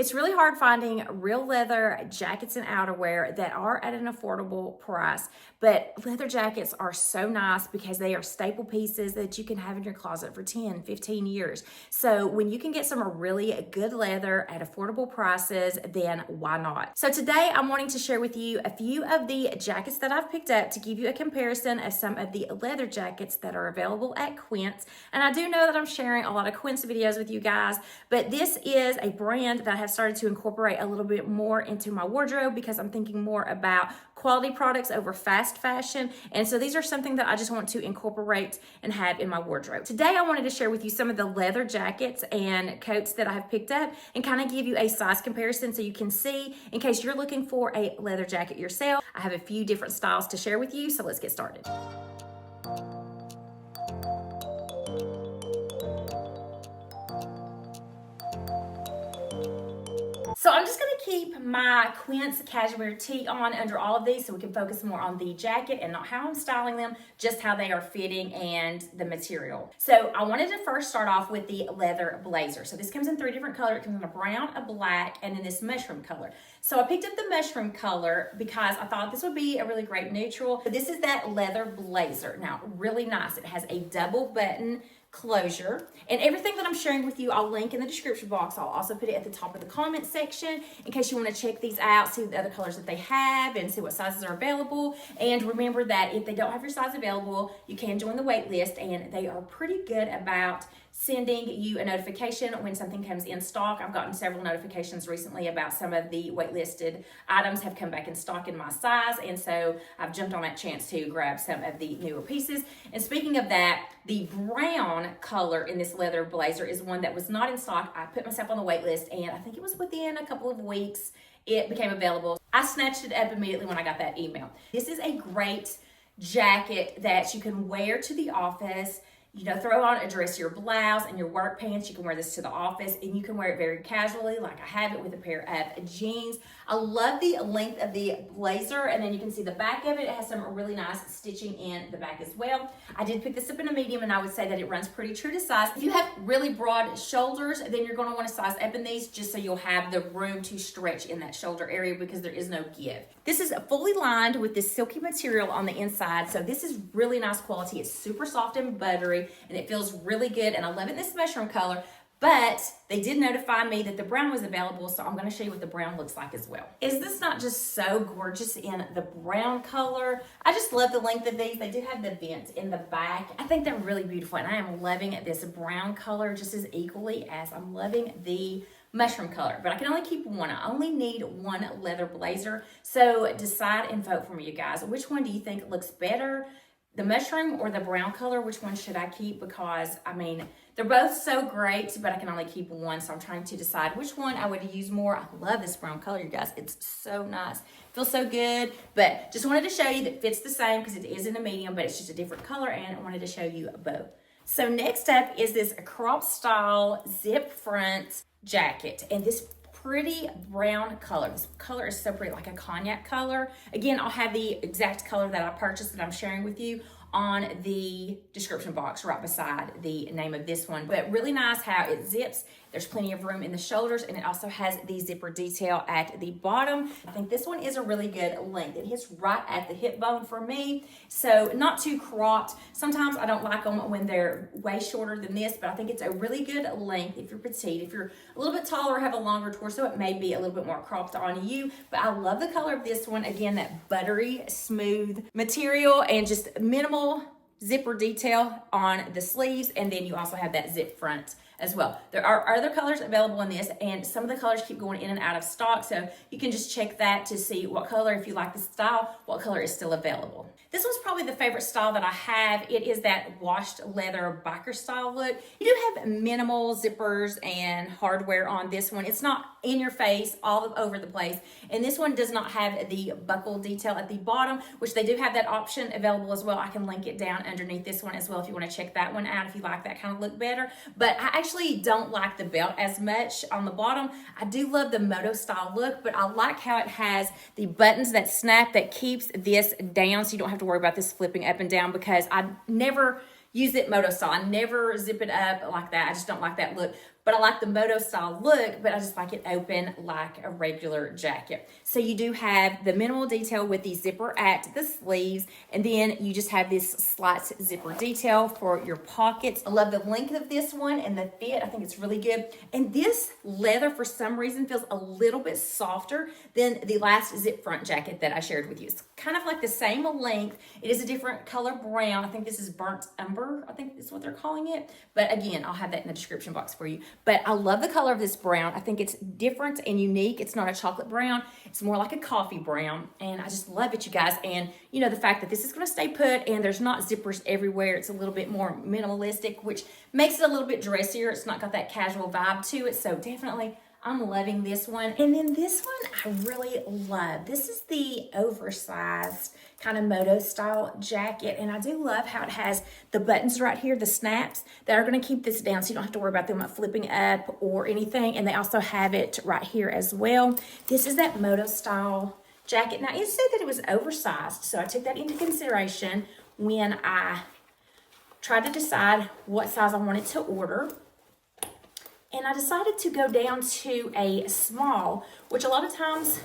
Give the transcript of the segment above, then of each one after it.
It's really hard finding real leather jackets and outerwear that are at an affordable price, but leather jackets are so nice because they are staple pieces that you can have in your closet for 10, 15 years. So when you can get some really good leather at affordable prices, then why not? So today I'm wanting to share with you a few of the jackets that I've picked up to give you a comparison of some of the leather jackets that are available at Quince. And I do know that I'm sharing a lot of Quince videos with you guys, but this is a brand that I have started to incorporate a little bit more into my wardrobe because I'm thinking more about quality products over fast fashion. And so these are something that I just want to incorporate and have in my wardrobe. Today I wanted to share with you some of the leather jackets and coats that I have picked up and kind of give you a size comparison so you can see in case you're looking for a leather jacket yourself. I have a few different styles to share with you, so let's get started. So I'm just gonna keep my Quince cashmere tee on under all of these so we can focus more on the jacket and not how I'm styling them, just how they are fitting and the material. So I wanted to first start off with the leather blazer. So this comes in 3 different colors. It comes in a brown, a black, and then this mushroom color. So I picked up the mushroom color because I thought this would be a really great neutral. This is that leather blazer. Now, really nice. It has a double button closure, and everything that I'm sharing with you I'll link in the description box. I'll also put it at the top of the comment section in case you want to check these out, see the other colors that they have and see what sizes are available. And remember that if they don't have your size available, you can join the wait list, and they are pretty good about sending you a notification when something comes in stock. I've gotten several notifications recently about some of the waitlisted items have come back in stock in my size, and so I've jumped on that chance to grab some of the newer pieces. And speaking of that, the brown color in this leather blazer is one that was not in stock. I put myself on the wait list, and I think it was within a couple of weeks it became available. I snatched it up immediately when I got that email. This is a great jacket that you can wear to the office. You know, throw on a dressier blouse and your work pants. You can wear this to the office, and you can wear it very casually, like I have it with a pair of jeans. I love the length of the blazer, and then you can see the back of it. It has some really nice stitching in the back as well. I did pick this up in a medium, and I would say that it runs pretty true to size. If you have really broad shoulders, then you're going to want to size up in these just so you'll have the room to stretch in that shoulder area because there is no give. This is fully lined with this silky material on the inside, so this is really nice quality. It's super soft and buttery, and it feels really good, and I love it in this mushroom color. But they did notify me that the brown was available, so I'm going to show you what the brown looks like as well. Is this not just so gorgeous in the brown color? I just love the length of these. They do have the vents in the back. I think they're really beautiful, and I am loving this brown color just as equally as I'm loving the mushroom color. But I can only keep one. I only need one leather blazer, so decide and vote for me, you guys. Which one do you think looks better? The mushroom or the brown color? Which one should I keep? Because, I mean, they're both so great, but I can only keep one, so I'm trying to decide which one I would use more. I love this brown color, you guys. It's so nice. Feels so good, but just wanted to show you that it fits the same because it is in a medium, but it's just a different color, and I wanted to show you both. So next up is this crop style zip front jacket, and this pretty brown color. This color is so pretty, like a cognac color. Again, I'll have the exact color that I purchased that I'm sharing with you on the description box right beside the name of this one. But really nice how it zips. There's plenty of room in the shoulders, and it also has the zipper detail at the bottom. I think this one is a really good length. It hits right at the hip bone for me, so not too cropped. Sometimes I don't like them when they're way shorter than this, but I think it's a really good length if you're petite. If you're a little bit taller or have a longer torso, it may be a little bit more cropped on you, but I love the color of this one. Again, that buttery, smooth material and just minimal zipper detail on the sleeves, and then you also have that zip front as well. There are other colors available in this, and some of the colors keep going in and out of stock, so you can just check that to see what color, if you like the style, what color is still available. This one's probably the favorite style that I have. It is that washed leather biker style look. You do have minimal zippers and hardware on this one. It's not in your face all over the place, and this one does not have the buckle detail at the bottom, which they do have that option available as well. I can link it down underneath this one as well if you want to check that one out if you like that kind of look better. But I actually don't like the belt as much on the bottom. I do love the moto style look, but I like how it has the buttons that snap that keeps this down, so you don't have to worry about this flipping up and down, because I never use it moto style. I never zip it up like that. I just don't like that look. but I like the moto style look, but I just like it open like a regular jacket. So you do have the minimal detail with the zipper at the sleeves, and then you just have this slight zipper detail for your pockets. I love the length of this one and the fit. I think it's really good. And this leather, for some reason, feels a little bit softer than the last zip front jacket that I shared with you. It's kind of like the same length. It is a different color brown. I think this is burnt umber, I think is what they're calling it. But again, I'll have that in the description box for you. But I love the color of this brown. I think it's different and unique. It's not a chocolate brown. It's more like a coffee brown. And I just love it, you guys. And you know, the fact that this is going to stay put and there's not zippers everywhere. It's a little bit more minimalistic, which makes it a little bit dressier. It's not got that casual vibe to it. So definitely, I'm loving this one. And then this one I really love. This is the oversized kind of moto style jacket. And I do love how it has the buttons right here, the snaps that are going to keep this down so you don't have to worry about them flipping up or anything. And they also have it right here as well. This is that moto style jacket. Now it said that it was oversized, so I took that into consideration when I tried to decide what size I wanted to order. And I decided to go down to a small, which a lot of times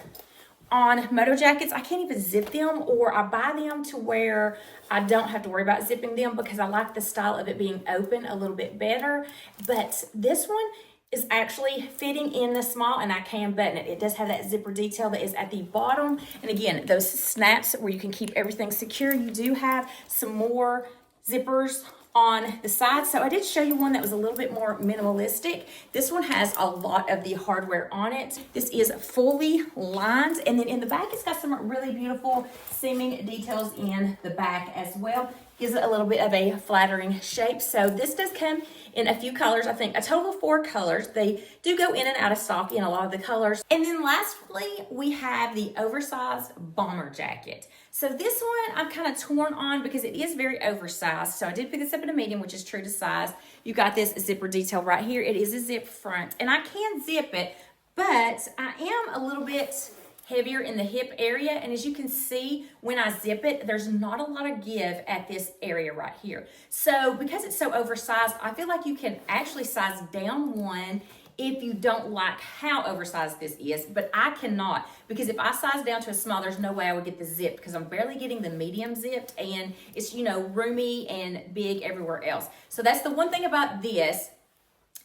on moto jackets, I can't even zip them, or I buy them to where I don't have to worry about zipping them because I like the style of it being open a little bit better. But this one is actually fitting in the small, and I can button it. It does have that zipper detail that is at the bottom. And again, those snaps where you can keep everything secure. You do have some more zippers on the side. So I did show you one that was a little bit more minimalistic. This one has a lot of the hardware on it. This is fully lined, and then in the back it's got some really beautiful seaming details in the back as well. Gives it a little bit of a flattering shape. So this does come in a few colors. I think a total of 4 colors. They do go in and out of stock in a lot of the colors. And then lastly, we have the oversized bomber jacket. So this one I'm kind of torn on because it is very oversized. So I did pick this up in a medium, which is true to size. You got this zipper detail right here. It is a zip front, and I can zip it, but I am a little bit heavier in the hip area, and as you can see when I zip it, there's not a lot of give at this area right here. So because it's so oversized, I feel like you can actually size down one if you don't like how oversized this is, but I cannot, because if I size down to a small, there's no way I would get the zip because I'm barely getting the medium zipped, and it's, you know, roomy and big everywhere else. So that's the one thing about this,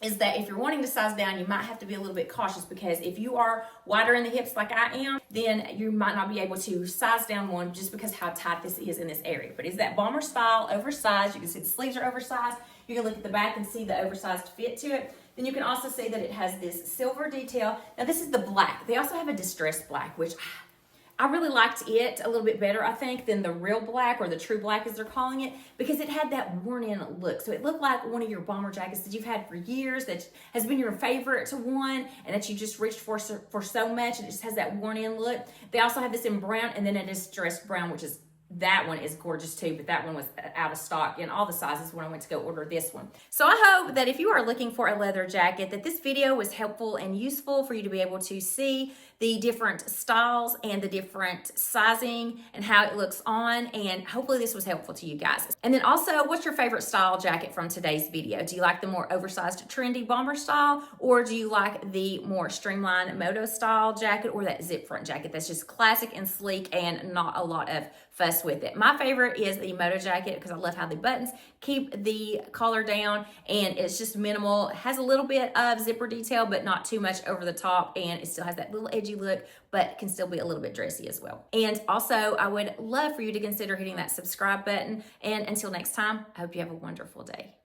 is that if you're wanting to size down, you might have to be a little bit cautious, because if you are wider in the hips like I am, then you might not be able to size down one just because how tight this is in this area. But it's that bomber style, oversized. You can see the sleeves are oversized. You can look at the back and see the oversized fit to it. Then you can also see that it has this silver detail. Now this is the black. They also have a distressed black, which I really liked it a little bit better, I think, than the real black, or the true black as they're calling it, because it had that worn-in look. So it looked like one of your bomber jackets that you've had for years, that has been your favorite one, and that you just reached for so much, and it just has that worn-in look. They also have this in brown, and then a distressed brown, which is, that one is gorgeous too, but that one was out of stock in all the sizes when I went to go order this one. So I hope that if you are looking for a leather jacket, that this video was helpful and useful for you to be able to see the different styles and the different sizing and how it looks on, and hopefully this was helpful to you guys. And then also, what's your favorite style jacket from today's video? Do you like the more oversized, trendy bomber style, or do you like the more streamlined moto style jacket, or that zip front jacket that's just classic and sleek and not a lot of fuss with it? My favorite is the moto jacket because I love how the buttons keep the collar down, and it's just minimal. It has a little bit of zipper detail, but not too much over the top, and it still has that little edgy look, but can still be a little bit dressy as well. And also, I would love for you to consider hitting that subscribe button. And until next time, I hope you have a wonderful day.